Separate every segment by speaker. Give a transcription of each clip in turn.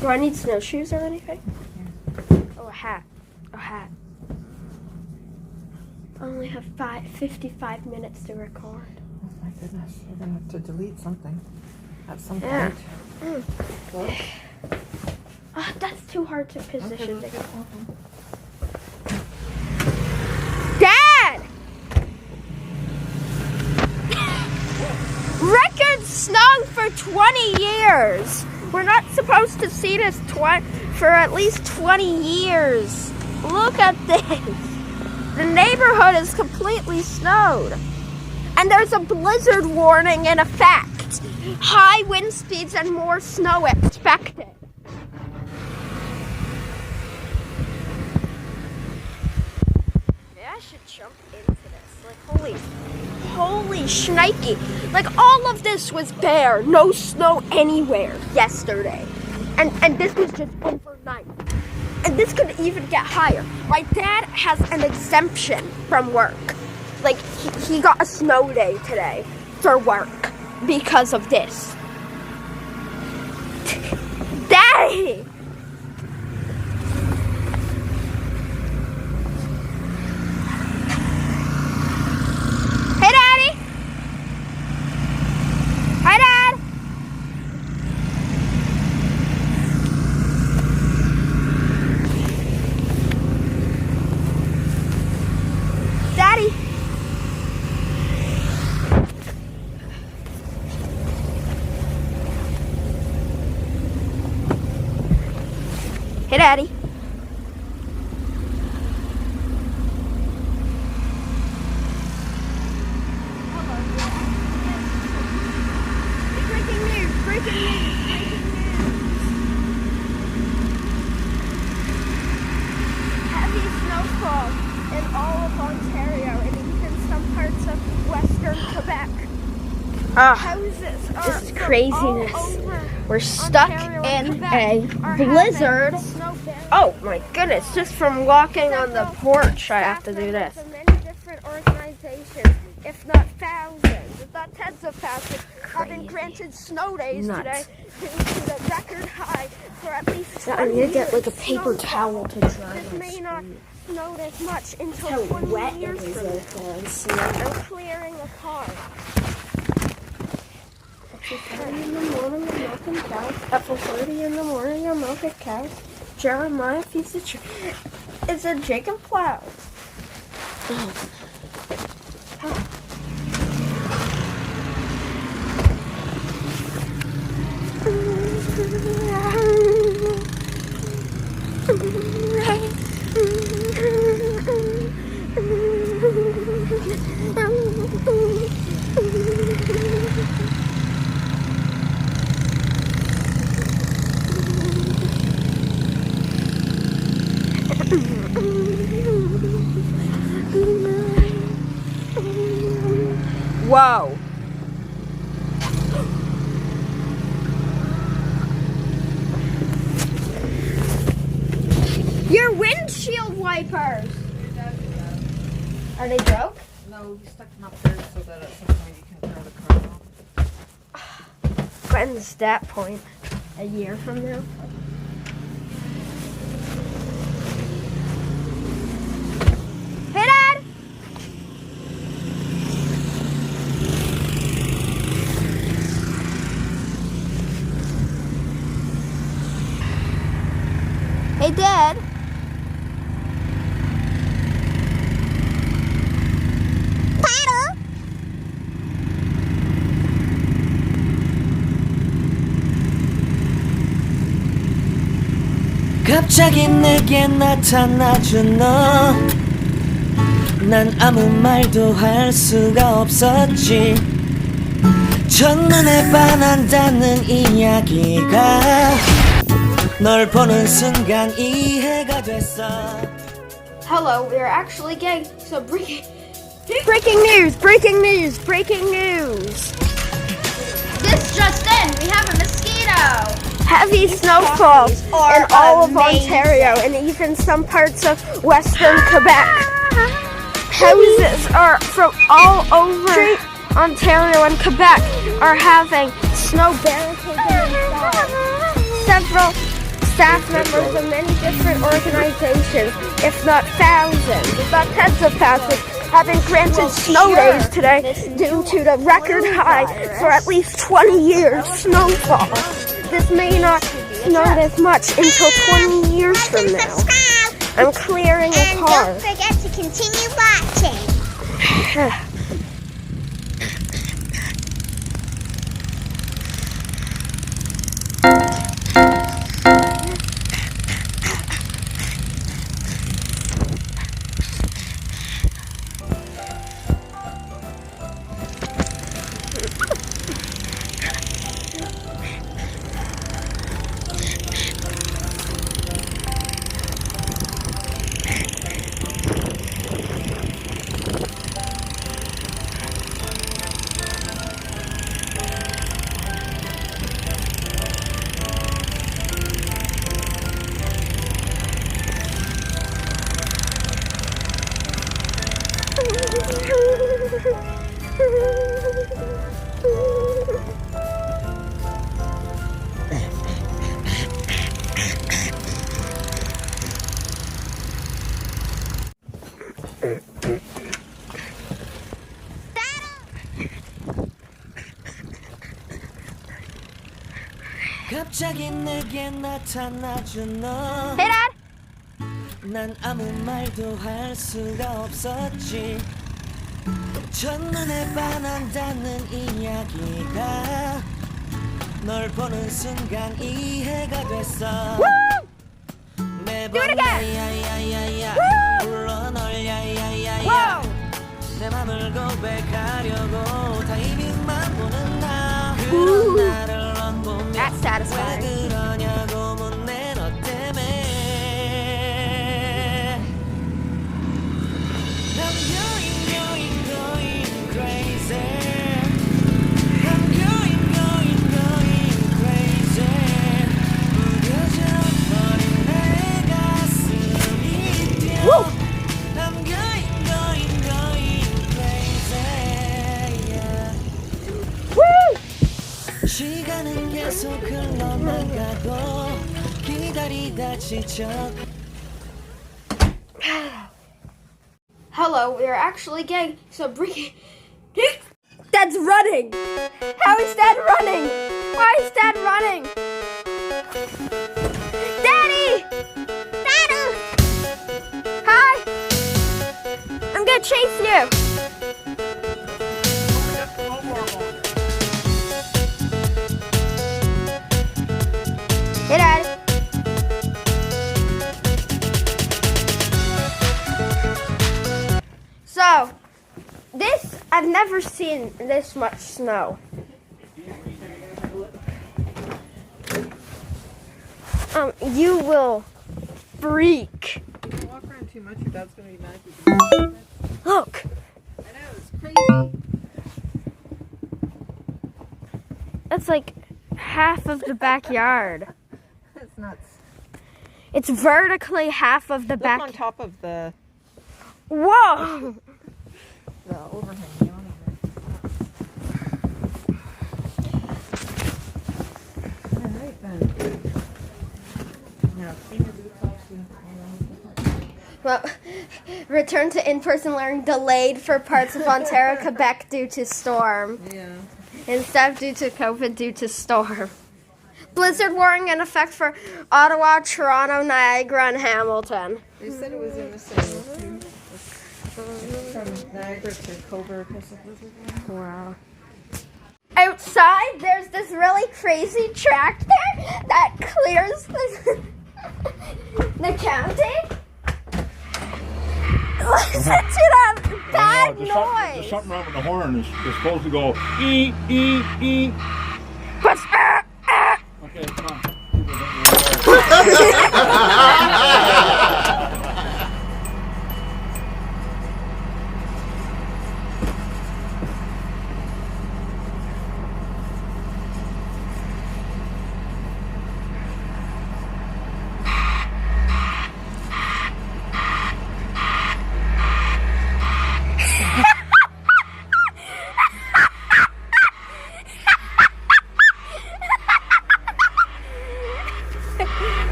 Speaker 1: Do I need snowshoes or anything? Oh, a hat. A hat. I only have 55 minutes to record.
Speaker 2: Oh my goodness, you're gonna have to delete something at some
Speaker 1: Yeah.
Speaker 2: point. Well,
Speaker 1: That's too hard to position.
Speaker 2: okay, let's go.
Speaker 1: Dad! Record snow for 20 years. We're not supposed to see this for at least 20 years. Look at this. The neighborhood is completely snowed. And there's a blizzard warning in effect. High wind speeds and more snow expected. Maybe I should jump into this. Like, holy shnikey. Like, all of this was bare. No snow anywhere yesterday. And this was just overnight. And this could even get higher. My dad has an exemption from work. Like, he got a snow day today for work because of this. Daddy! Hey, Daddy! Hi, Dad! Daddy! Hey, Daddy. Breaking news, breaking news, breaking news. Heavy snowfall in all of Ontario and even some parts of western Quebec. Houses are This is craziness. all over We're stuck Ontario in and a Quebec are blizzard. having snow barriers. Oh my goodness, just from walking on the porch I have to do this.
Speaker 3: From many different organizations, if not thousands, if not tens of thousands, have been granted snow days
Speaker 1: Nuts.
Speaker 3: today due to the record high for at least
Speaker 1: I
Speaker 3: 20
Speaker 1: need to get
Speaker 3: years.
Speaker 1: like a paper towel to dry
Speaker 3: This
Speaker 1: my
Speaker 3: may not
Speaker 1: feet.
Speaker 3: snow as much until
Speaker 1: How
Speaker 3: 20
Speaker 1: wet it
Speaker 3: years
Speaker 1: is
Speaker 3: from now.
Speaker 1: out there and snow.
Speaker 3: I'm clearing a car.
Speaker 1: At 4:30 in the morning, I'm milking cows. At 4:30 in the morning, I'm milking cows. Jeremiah feeds the chicken. It's a Jacob plow. Whoa. Your windshield wipers. Are they broke?
Speaker 2: No, you stuck them up there so that at some point you can turn the car off.
Speaker 1: When's that point? A year from now? Hey, Dad! Hey, Dad!
Speaker 4: 갑자기 내게 나타나준 너 난 아무 말도 할 수가 없었지 첫눈에 반한다는 이야기가 널 보는 순간 이해가 됐어
Speaker 1: Hello, we are actually gay, so breaking news, breaking news, breaking news!
Speaker 3: This just in, we have a mosquito.
Speaker 1: Heavy snowfall
Speaker 3: are
Speaker 1: in all of
Speaker 3: amazing.
Speaker 1: Ontario and even some parts of western Quebec. Houses are from all over Ontario and Quebec are having snow barricades inside.
Speaker 3: staff members of many different organizations, if not thousands, if not tens of thousands, have been granted snow days today due to the record high for at least 20 years snowfall. This may not snow this much until 20 years from now. I'm clearing a
Speaker 5: And
Speaker 3: car.
Speaker 5: don't forget to continue watching.
Speaker 4: 갑자기 내게 나타나준 너.
Speaker 3: Hey, Dad.
Speaker 4: 난 아무 말도 할 수가 없었지. 첫눈에 반한다는 이야기가 널 보는 순간 이해가 됐어. 매번 야야야야야 불러 널 야야야야 내 맘을 고백하려고 타이밍만 보는 나 그런 나를 넌 보며
Speaker 3: That's
Speaker 4: 왜
Speaker 3: satisfying.
Speaker 4: 그러냐고 묻네 너 때문에 I'm going crazy I'm going crazy 무뎌져 버린 내 가슴이 뛰어 I'm going crazy yeah. 시간은 계속 흘러만 가고 기다리다 지쳐
Speaker 3: Hello, we are actually getting some breaking. Dad's running. How is Dad running? Why is Dad running? Daddy! Daddy! Hi! I'm gonna chase you. Hey, Dad. So, I've never seen this much snow. You will freak.
Speaker 2: If you walk around too much, your dad's gonna be mad.
Speaker 3: Look,
Speaker 2: I know, it's crazy.
Speaker 3: that's like half of the backyard.
Speaker 2: That's nuts.
Speaker 3: It's vertically half of the
Speaker 2: Look
Speaker 3: back.
Speaker 2: on top of the
Speaker 3: Whoa!
Speaker 2: overhang. You know, all right then. Now, clean your boots off soon.
Speaker 3: Well, return to in-person learning delayed for parts of Ontario, Quebec due to storm.
Speaker 2: Yeah.
Speaker 3: Instead due to COVID due to storm. Blizzard warning in effect for Ottawa, Toronto, Niagara, and Hamilton.
Speaker 2: They said it was in the same too. From Niagara to Coburg.
Speaker 3: Wow. Outside, there's this really crazy tractor that clears the county. Listen to that bad
Speaker 6: There's
Speaker 3: noise.
Speaker 6: something wrong with the horn. It's supposed to go ee, ee, ee.
Speaker 3: What's that?
Speaker 6: Okay, come on.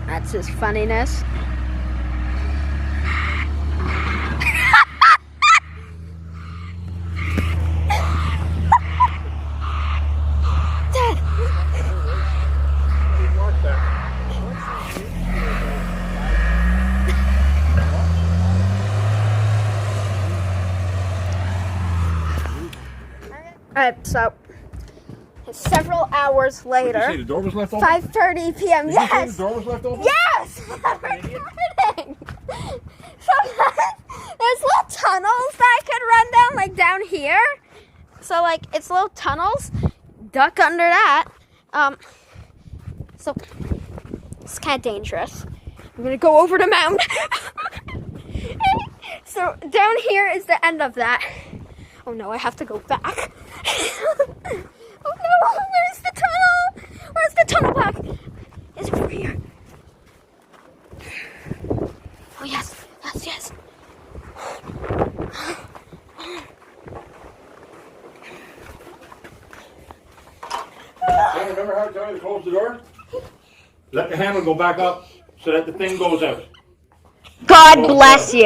Speaker 3: That's his funniness. Alright, so it's several hours
Speaker 6: Did you say
Speaker 3: later.
Speaker 6: the door was left open?
Speaker 3: 5:30 p.m.
Speaker 6: Did you say
Speaker 3: Yes!
Speaker 6: the door was left open?
Speaker 3: Yes! I'm recording! Sometimes there's little tunnels that I could run down, like down here. So, like, it's little tunnels. Duck under that. So, it's kind of dangerous. I'm gonna go over the mound. So, down here is the end of that. Oh no, I have to go back. Oh no, where's the tunnel? Where's the tunnel back? Is it over here? Oh yes, yes, yes.
Speaker 6: Hey, remember how I told you to close the door? Let the handle go back up so that the thing goes out.
Speaker 1: God bless you.